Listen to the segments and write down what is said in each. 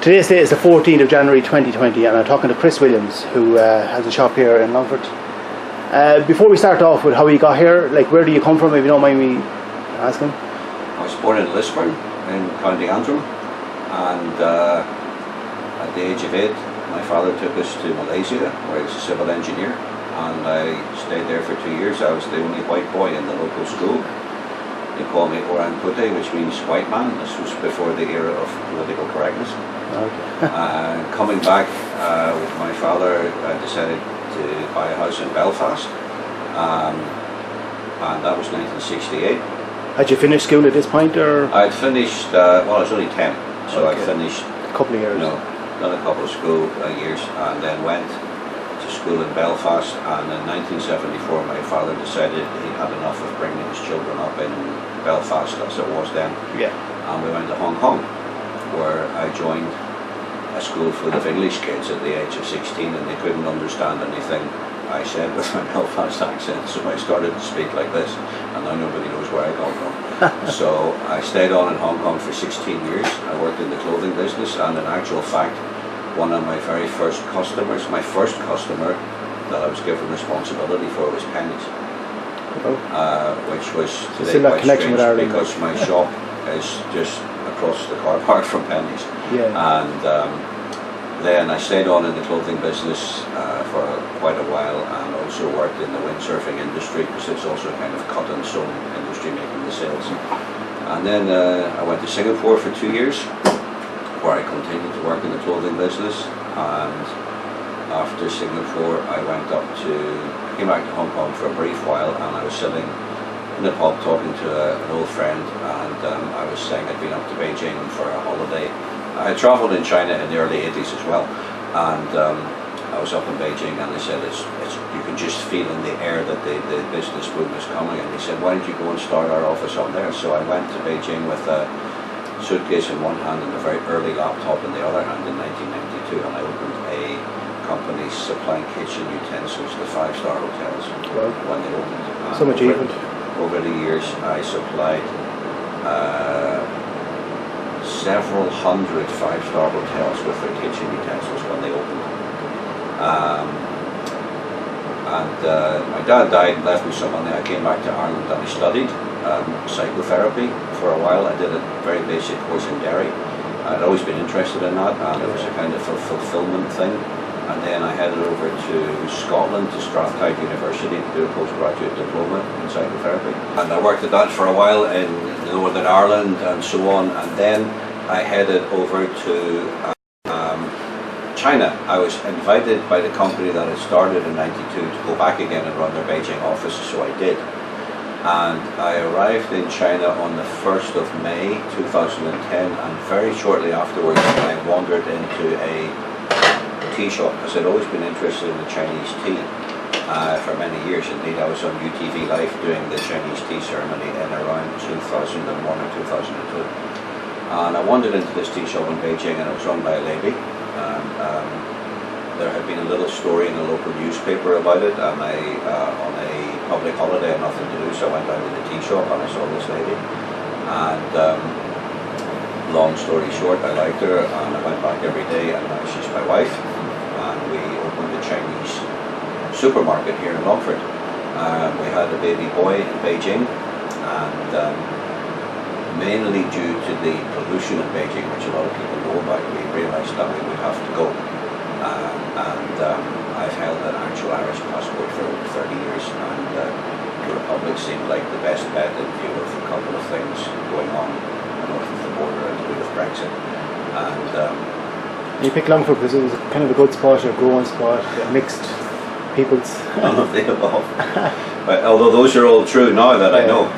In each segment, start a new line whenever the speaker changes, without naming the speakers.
Today's date is the 14th of January 2020, and I'm talking to Chris Williams, who has a shop here in Longford. Before we start off with how you got here, like, where do you come from, if you don't mind me asking?
I was born in Lisburn in County Antrim, and at the age of 8 my father took us to Malaysia, where he was a civil engineer, and I stayed there for 2 years. I was the only white boy in the local school. They called me Orang Putih, which means white man. This was before the era of political correctness.
Okay.
Coming back with my father, I decided to buy a house in Belfast, and that was 1968.
Had you finished school at this point, or?
I'd finished, well, I was only 10, so
Okay.
I finished
A couple of years.
done a couple of school years, and then went to school in Belfast. And in 1974 my father decided he had enough of bringing his children up in Belfast as it was then,
Yeah.
and we went to Hong Kong, where I joined a school full of English kids at the age of 16, and they couldn't understand anything I said with my Belfast accent, so I started to speak like this, and now nobody knows where I come from. So I stayed on in Hong Kong for 16 years. I worked in the clothing business, and in actual fact, one of my very first customers, my first customer that I was given responsibility for, was Pennies, which was today quite strange because my shop is just across the car park from Pennies.
Yeah.
And then I stayed on in the clothing business for quite a while, and also worked in the windsurfing industry, because it's also a kind of cut and sewn industry, making the sales. And then I went to Singapore for 2 years, where I continued to work in the clothing business. And after Singapore I came back to Hong Kong for a brief while, and I was sitting in the pub talking to an old friend, and I was saying I'd been up to Beijing for a holiday. I had travelled in China in the early 80s as well, and I was up in Beijing, and they said you can just feel in the air that the business boom is coming, and they said, why don't you go and start our office up there? So I went to Beijing with a suitcase in one hand and a very early laptop in the other hand in 1992, and I opened a company supplying kitchen utensils to 5-star hotels.
Wow.
When they opened.
So much even.
Over the years I supplied several hundred 5-star hotels with their kitchen utensils when they opened. My dad died and left me some money. I came back to Ireland and I studied psychotherapy for a while. I did a very basic course in Derry. I'd always been interested in that, and it was a kind of a fulfillment thing. And then I headed over to Scotland, to Strathclyde University, to do a postgraduate diploma in psychotherapy. And I worked at that for a while in Northern Ireland and so on. And then I headed over to China. I was invited by the company that had started in '92 to go back again and run their Beijing office, so I did. And I arrived in China on the 1st of May 2010, and very shortly afterwards I wandered into a tea shop, because I'd always been interested in the Chinese tea for many years. Indeed, I was on UTV Live doing the Chinese tea ceremony in around 2001 or 2002. And I wandered into this tea shop in Beijing, and it was run by a lady. There had been a little story in a local newspaper about it, and on a public holiday I had nothing to do, so I went down to the tea shop and I saw this lady. And long story short, I liked her, and I went back every day, and now she's my wife. And we opened a Chinese supermarket here in Longford. We had a baby boy in Beijing, and mainly due to the pollution in Beijing, which a lot of people know about, we realised that we would have to go. I've held an actual Irish passport for over 30 years, and the Republic seemed like the best bet in view of a couple of things going on north of the border and to do with Brexit. And
you picked Longford because it was kind of a good spot, a growing spot, mixed peoples.
None of the above. But although those are all true now that I know.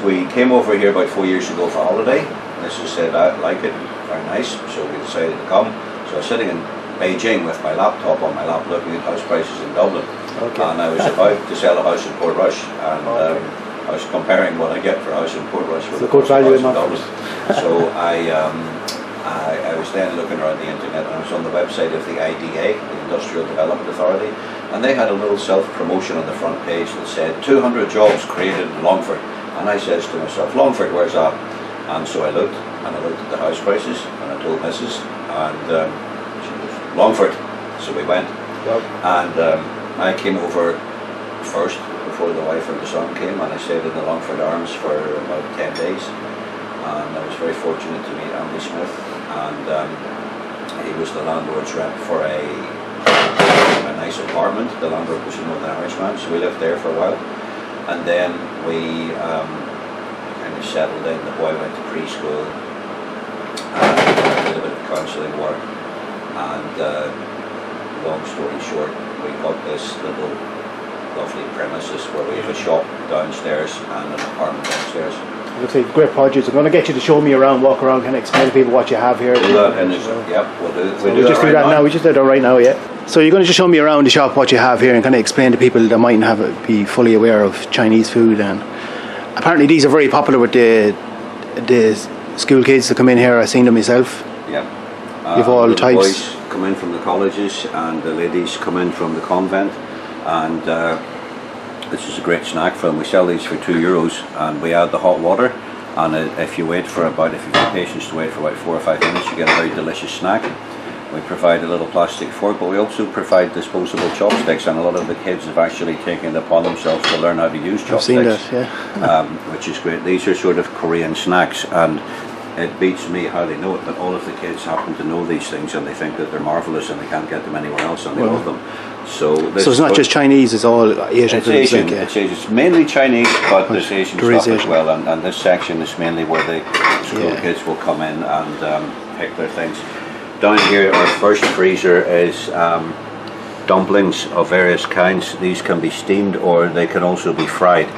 We came over here about 4 years ago for holiday. Mrs. said I like it, very nice, so we decided to come. So I was sitting in Beijing with my laptop on my lap looking at house prices in Dublin. Okay. And I was about to sell a house in Portrush, and I was comparing what I get for a house in Portrush with a good value in Dublin. So I was then looking around the internet, and I was on the website of the IDA, the Industrial Development Authority, and they had a little self-promotion on the front page that said 200 jobs created in Longford. And I says to myself, Longford, where's that? And so I looked at the house prices, and I told Mrs. and Longford, so we went.
Well,
And I came over first before the wife and the son came, and I stayed in the Longford Arms for about 10 days. And I was very fortunate to meet Andy Smith, and he was the landlord's rep for a nice apartment. The landlord was a Northern Irishman, so we lived there for a while. And then we kind of settled in. The boy went to preschool, did a bit of counselling work, and long story short, we got this little lovely premises where we have a shop downstairs and an apartment downstairs.
looks like great projects. I'm going to get you to show me around, walk around, kind of explain to people what you have here.
Do that, and yep, we'll do.
So we'll just do that now. We just do that right now, yeah. So you're going to just show me around the shop what you have here and kind of explain to people that mightn't be fully aware of Chinese food. And apparently these are very popular with the school kids that come in here. I've seen them myself.
Yeah.
You've all
the
types.
Boys come in from the colleges, and the ladies come in from the convent, and this is a great snack for them. We sell these for €2, and we add the hot water, and if you wait for about, if you've got patience to wait for about 4 or 5 minutes, you get a very delicious snack. We provide a little plastic fork, but we also provide disposable chopsticks, and a lot of the kids have actually taken it upon themselves to learn how to use chopsticks.
I've seen that, yeah.
Which is great. These are sort of Korean snacks, and it beats me how they know it, but all of the kids happen to know these things, and they think that they're marvellous and they can't get them anywhere else, and they love them. So it's not just
Chinese, it's all Asian
it's
food.
Asian,
Yeah.
it's mainly Chinese, but there's Asian
there is
stuff as
Asian.
well, and this section is mainly where the school kids will come in and pick their things. Down here, our first freezer is dumplings of various kinds. These can be steamed or they can also be fried.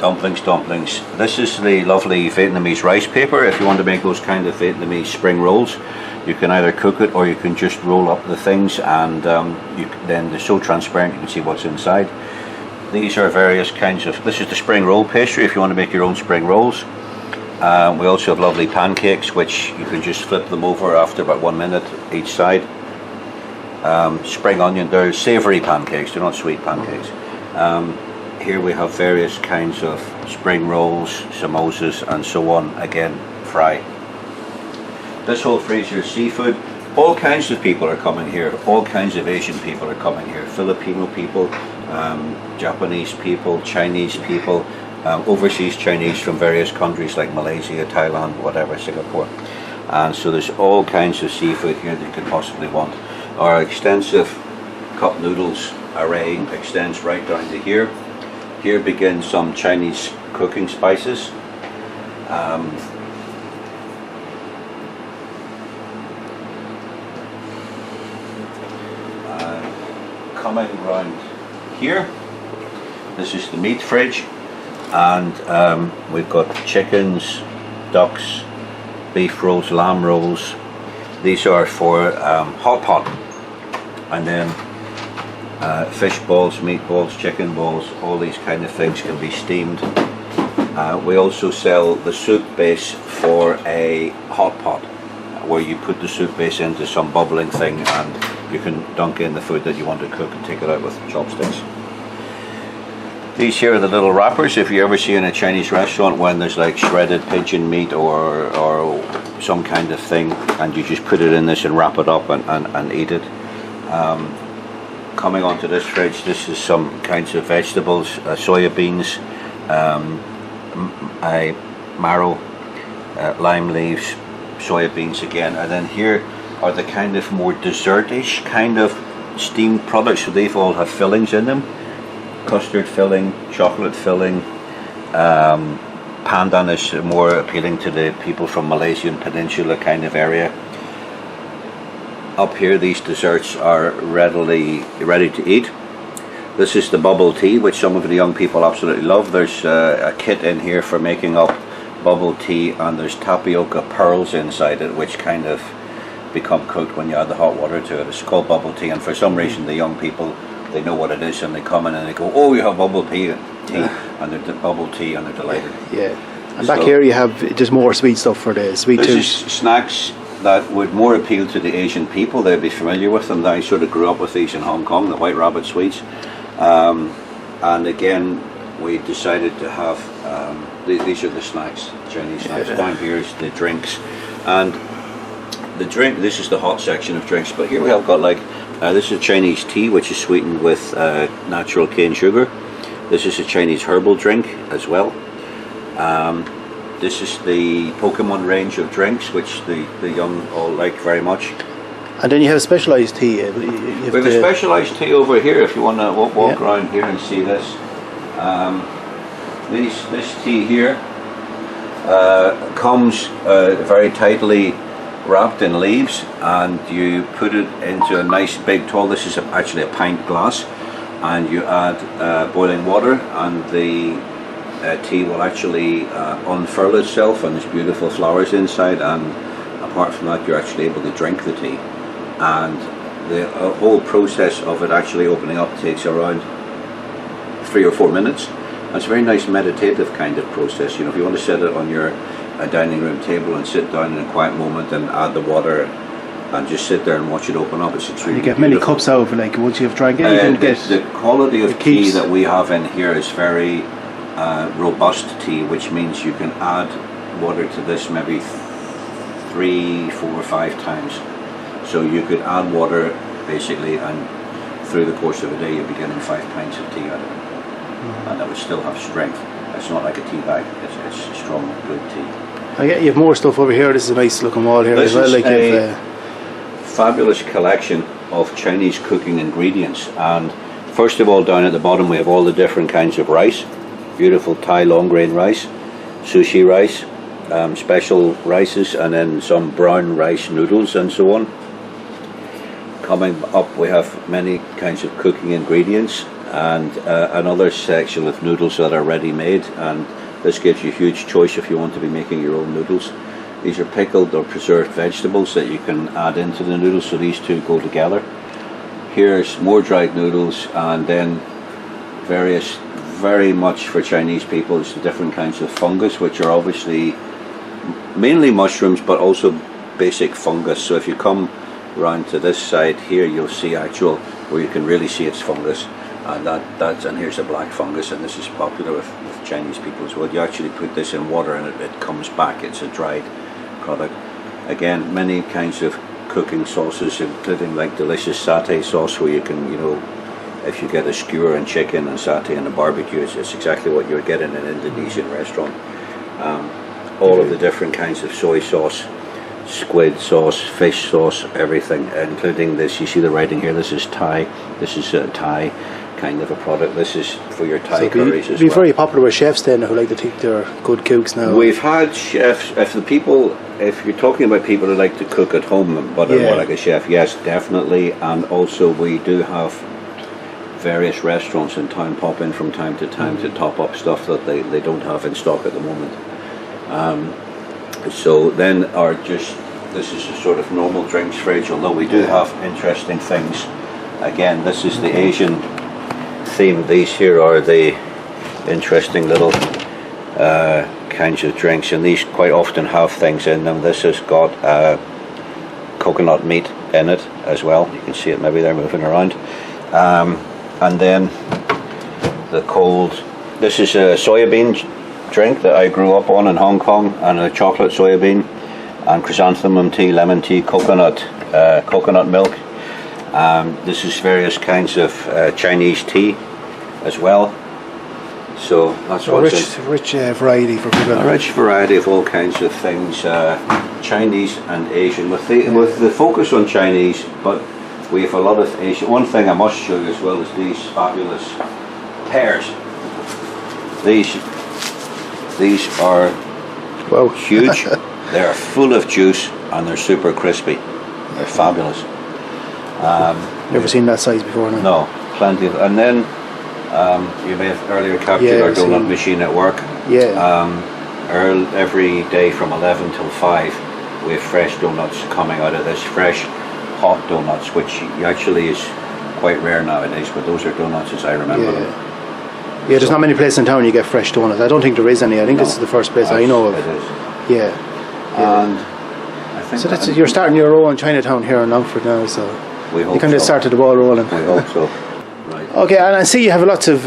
Dumplings. This is the lovely Vietnamese rice paper. If you want to make those kind of Vietnamese spring rolls, you can either cook it or you can just roll up the things, and then they're so transparent you can see what's inside. These are various kinds of, this is the spring roll pastry if you want to make your own spring rolls. We also have lovely pancakes, which you can just flip them over after about 1 minute each side. Spring onion, they're savoury pancakes, they're not sweet pancakes. Here we have various kinds of spring rolls, samosas, and so on, again, fry. This whole freezer is seafood. All kinds of people are coming here, all kinds of Asian people are coming here, Filipino people, Japanese people, Chinese people, overseas Chinese from various countries like Malaysia, Thailand, whatever, Singapore. And so there's all kinds of seafood here that you could possibly want. Our extensive cup noodles array extends right down to here. Here begins some Chinese cooking spices. Coming around here, this is the meat fridge, and we've got chickens, ducks, beef rolls, lamb rolls. These are for hot pot, and then fish balls, meatballs, chicken balls, all these kind of things can be steamed. We also sell the soup base for a hot pot, where you put the soup base into some bubbling thing and you can dunk in the food that you want to cook and take it out with chopsticks. These here are the little wrappers. If you ever see in a Chinese restaurant when there's like shredded pigeon meat or some kind of thing, and you just put it in this and wrap it up and eat it. Coming onto this fridge, this is some kinds of vegetables, soya beans, marrow, lime leaves, soya beans again, and then here are the kind of more dessert-ish kind of steamed products. So they all have fillings in them: custard filling, chocolate filling. Pandan is more appealing to the people from Malaysian Peninsula kind of area. Up here, these desserts are ready to eat. This is the bubble tea, which some of the young people absolutely love. There's a kit in here for making up bubble tea, and there's tapioca pearls inside it, which kind of become cooked when you add the hot water to it. It's called bubble tea, and for some reason the young people, they know what it is, and they come in and they go, "Oh, you have bubble tea," and they're bubble tea, and they're delighted.
Yeah, and back here you have just more sweet stuff for the sweet tooth.
This is snacks that would more appeal to the Asian people. They'd be familiar with them. I sort of grew up with these in Hong Kong, the White Rabbit sweets. And again, we decided to have, these are the snacks, Chinese snacks. Down here is the drinks. And the drink. This is the hot section of drinks, but here we have got like this is a Chinese tea, which is sweetened with natural cane sugar. This is a Chinese herbal drink as well. This is the Pokemon range of drinks, which the young all like very much.
And then you have specialised tea.
We have a specialised tea over here. If you want to walk around here and see this, this tea here comes very tightly wrapped in leaves, and you put it into a nice big tall. This is actually a pint glass, and you add boiling water, and the tea will actually unfurl itself, and there's beautiful flowers inside. And apart from that, you're actually able to drink the tea. And the whole process of it actually opening up takes around 3 or 4 minutes. And it's a very nice meditative kind of process. You know, if you want to set it on your dining room table and sit down in a quiet moment and add the water and just sit there and watch it open up, it's extremely
You get
beautiful.
many cups out of it, like once you've drank it, you can get...
The quality of tea that we have in here is very robust tea, which means you can add water to this maybe 3, 4, 5 times. So you could add water basically, and through the course of a day you'd be getting 5 pints of tea out of it, and that would still have strength. It's not like a tea bag, it's strong, good tea.
Oh yeah, you have more stuff over here. This is a nice looking wall here as well.
This
like
is a fabulous collection of Chinese cooking ingredients, and first of all down at the bottom we have all the different kinds of rice. Beautiful Thai long grain rice, sushi rice, special rices, and then some brown rice noodles and so on. Coming up we have many kinds of cooking ingredients, and another section of noodles that are ready made, and this gives you a huge choice if you want to be making your own noodles. These are pickled or preserved vegetables that you can add into the noodles, so these two go together. Here's more dried noodles, and then various, very much for Chinese people, it's different kinds of fungus, which are obviously mainly mushrooms but also basic fungus. So if you come round to this side here, you'll see actual, where you can really see it's fungus, and and here's a black fungus, and this is popular with Chinese people as well. You actually put this in water and it comes back. It's a dried product. Again, many kinds of cooking sauces, including like delicious satay sauce, where you can, you know, if you get a skewer and chicken and satay and a barbecue, it's exactly what you're getting in an Indonesian restaurant. All of the different kinds of soy sauce, squid sauce, fish sauce, everything, including this. You see the writing here, this is Thai. This is a Thai kind of a product. This is for your Thai curries as well.
It'd be very popular with chefs then who like to think they're good cooks now.
We've had chefs, if you're talking about people who like to cook at home but are more like a chef, yes, definitely. And also we do have various restaurants in town pop in from time to time to top up stuff that they don't have in stock at the moment. So then this is a sort of normal drinks fridge, although we do have interesting things. Again, this is the Asian theme. These here are the interesting little kinds of drinks, and these quite often have things in them. This has got coconut meat in it as well. You can see it maybe there moving around. And then this is a soybean drink that I grew up on in Hong Kong, and a chocolate soybean and chrysanthemum tea, lemon tea, coconut milk. This is various kinds of Chinese tea as well. So that's
a rich variety for people.
A rich variety of all kinds of things, Chinese and Asian. With the focus on Chinese, but we have a lot of Asian. One thing I must show you as well is these fabulous pears. These are huge. They are full of juice and they're super crispy. They're fabulous.
Never seen that size before.
No, plenty of. And then you may have earlier captured our donut machine at work. Every day from 11 till 5 we have fresh donuts coming out of this, fresh hot donuts, which actually is quite rare nowadays, but those are donuts as I remember them.
Yeah, there's not many places in town you get fresh donuts. I don't think there is any. I think this is the first place I know of.
It is.
And
I think
so you're starting your own Chinatown here in Longford now, so
we hope
you kind of started the ball rolling.
We hope so. Right.
Okay, and I see you have lots of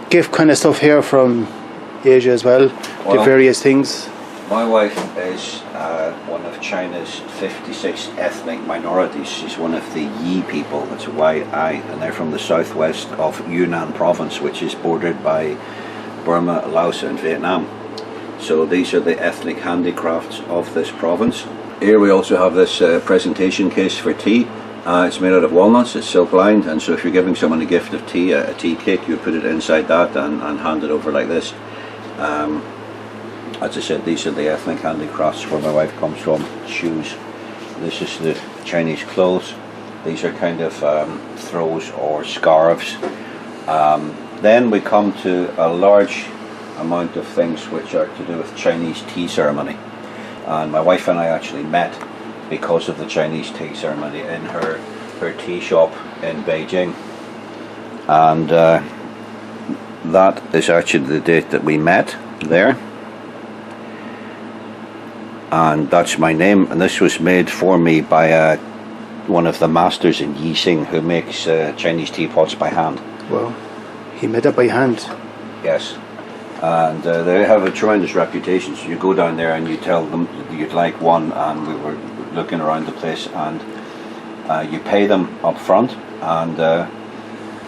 gift kind of stuff here from Asia as well, the various things.
My wife is one of of China's 56 ethnic minorities. She's one of the Yi people, that's Y-I, and they're from the southwest of Yunnan province, which is bordered by Burma, Laos and Vietnam. So these are the ethnic handicrafts of this province. Here we also have this presentation case for tea. It's made out of walnuts, it's silk lined, and so if you're giving someone a gift of tea, a tea cake, you put it inside that and hand it over like this. As I said, these are the ethnic handicrafts where my wife comes from. Shoes. This is the Chinese clothes. These are kind of throws or scarves. Then we come to a large amount of things which are to do with Chinese tea ceremony. And my wife and I actually met because of the Chinese tea ceremony in her tea shop in Beijing. And that is actually the date that we met there. And that's my name, and this was made for me by one of the masters in Yixing who makes Chinese teapots by hand.
Well, he made it by hand.
Yes, and they have a tremendous reputation. So you go down there and you tell them you'd like one, and we were looking around the place, and you pay them up front, and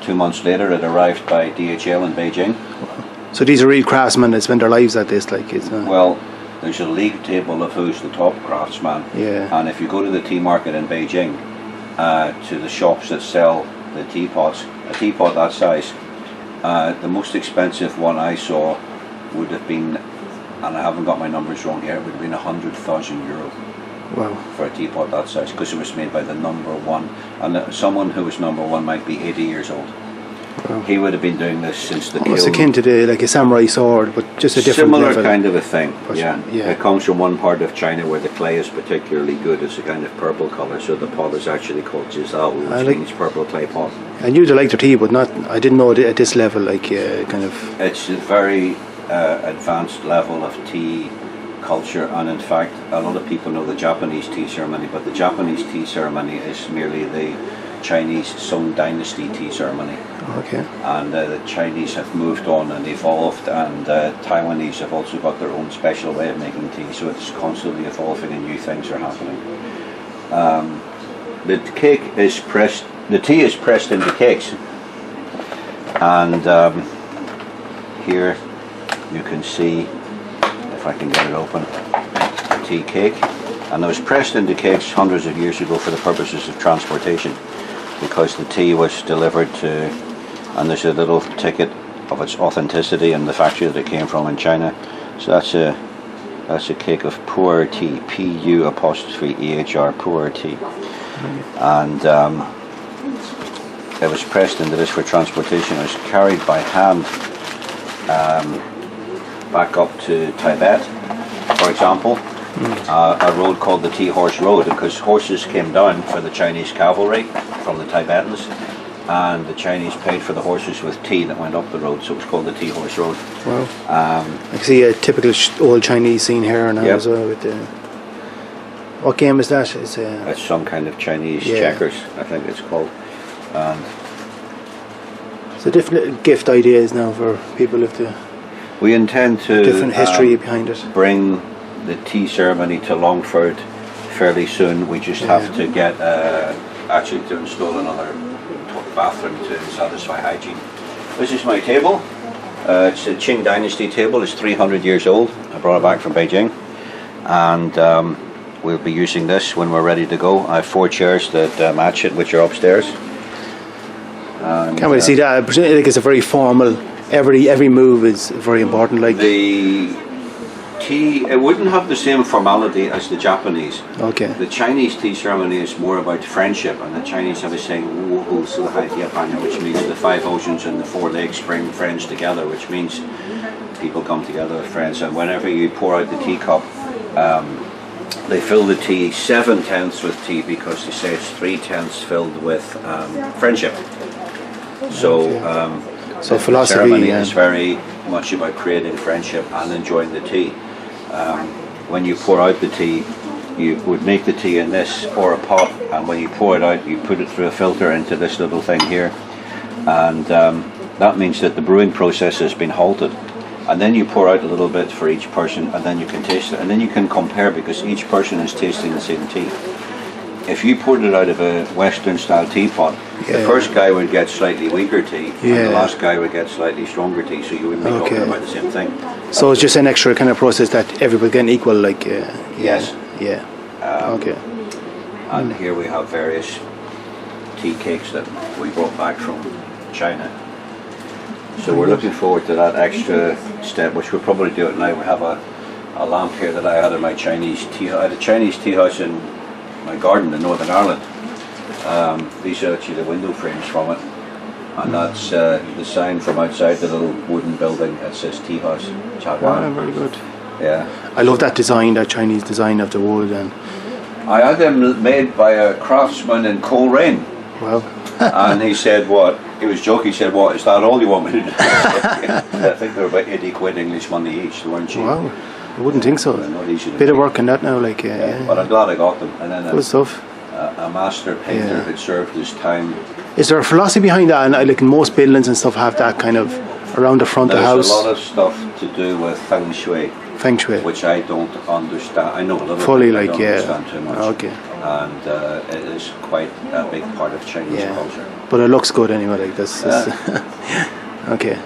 2 months later it arrived by DHL in Beijing.
So these are real craftsmen that spend their lives at this, like, it's not...
Well, there's a league table of who's the top craftsman.
Yeah.
And if you go to the tea market in Beijing, to the shops that sell the teapots, a teapot that size, the most expensive one I saw would have been, and I haven't got my numbers wrong here, it would have been €100,000.
Wow.
For a teapot that size, because it was made by the number one, and someone who was number one might be 80 years old.
Wow.
He would have been doing this since the
It's akin to like a samurai sword, but just a different
similar
level.
kind of a thing.
But,
yeah.
yeah.
It comes from one part of China where the clay is particularly good. It's a kind of purple colour, so the pot is actually called jizao, which means purple clay pot.
I knew they liked their tea, but I didn't know it at this level, like kind of...
It's a very advanced level of tea culture, and in fact a lot of people know the Japanese tea ceremony, but the Japanese tea ceremony is merely the Chinese Song Dynasty tea ceremony.
Okay.
And the Chinese have moved on and evolved, and Taiwanese have also got their own special way of making tea, so it's constantly evolving and new things are happening. The cake is pressed, the tea is pressed into cakes, and here you can see, if I can get it open, a tea cake, and it was pressed into cakes hundreds of years ago for the purposes of transportation, because the tea was delivered to, and there's a little ticket of its authenticity and the factory that it came from in China. So that's a cake of pu'er tea, P-U''EHR, pu'er tea, and it was pressed into this for transportation. It was carried by hand back up to Tibet, for example, a road called the Tea Horse Road, because horses came down for the Chinese cavalry from the Tibetans, and the Chinese paid for the horses with tea that went up the road, so it was called the Tea Horse Road.
Wow. I can see a typical old Chinese scene here now as well. With the, what game is that? It's
some kind of Chinese checkers, I think it's called. And
so different gift ideas now for people if the...
We intend to
different history behind it.
Bring the tea ceremony to Longford fairly soon. We just have to get actually to install another bathroom to satisfy hygiene. This is my table. It's a Qing Dynasty table. It's 300 years old. I brought it back from Beijing, and we'll be using this when we're ready to go. I have 4 chairs that match it, which are upstairs. And,
can't really see that. I presume like it's a very formal. Every move is very important. Like
the tea, it wouldn't have the same formality as the Japanese.
Okay.
The Chinese tea ceremony is more about friendship, and the Chinese have a saying, which means the 5 oceans and the 4 lakes bring friends together, which means people come together with friends. And whenever you pour out the teacup, they fill the tea 7/10 with tea, because they say it's 3/10 filled with friendship. So.
So
the
philosophy
ceremony is very much about creating friendship and enjoying the tea. When you pour out the tea, you would make the tea in this or a pot, and when you pour it out, you put it through a filter into this little thing here, and that means that the brewing process has been halted. and then you pour out a little bit for each person, and then you can taste it, and then you can compare because each person is tasting the same tea. If you poured it out of a Western style teapot, the first guy would get slightly weaker tea, and the last guy would get slightly stronger tea, so you wouldn't be talking about the same thing.
So it's just an extra kind of process that everybody can equal, like.
Yes.
Yeah. Okay.
And here we have various tea cakes that we brought back from China. So we're looking forward to that extra step, which we'll probably do it now. We have a lamp here that I had in my Chinese tea house. I had a Chinese tea house in my garden in Northern Ireland. These are actually the window frames from it. And that's the sign from outside the little wooden building that says Tea House, Taiwan.
Very good.
Yeah.
I love that design, that Chinese design of the wood. And
I had them made by a craftsman in Coleraine.
wow.
And he said, what? He was joking, he said, what, is that all you want me to do? I think they were about 80 quid English money each, they weren't cheap.
Wow. I wouldn't think so.
Not easy to
Bit of
make.
work on that now, like.
But I'm glad I got them. And then
Good stuff.
a master painter who served his time.
Is there a philosophy behind that? And like in most buildings and stuff have that kind of around the front of the house.
There's a lot of stuff to do with feng shui.
Feng shui.
Which I don't understand. I know a little
Fully,
bit,
like,
I don't understand too much.
Okay.
And it is quite a big part of Chinese culture.
But it looks good anyway, like this. Okay.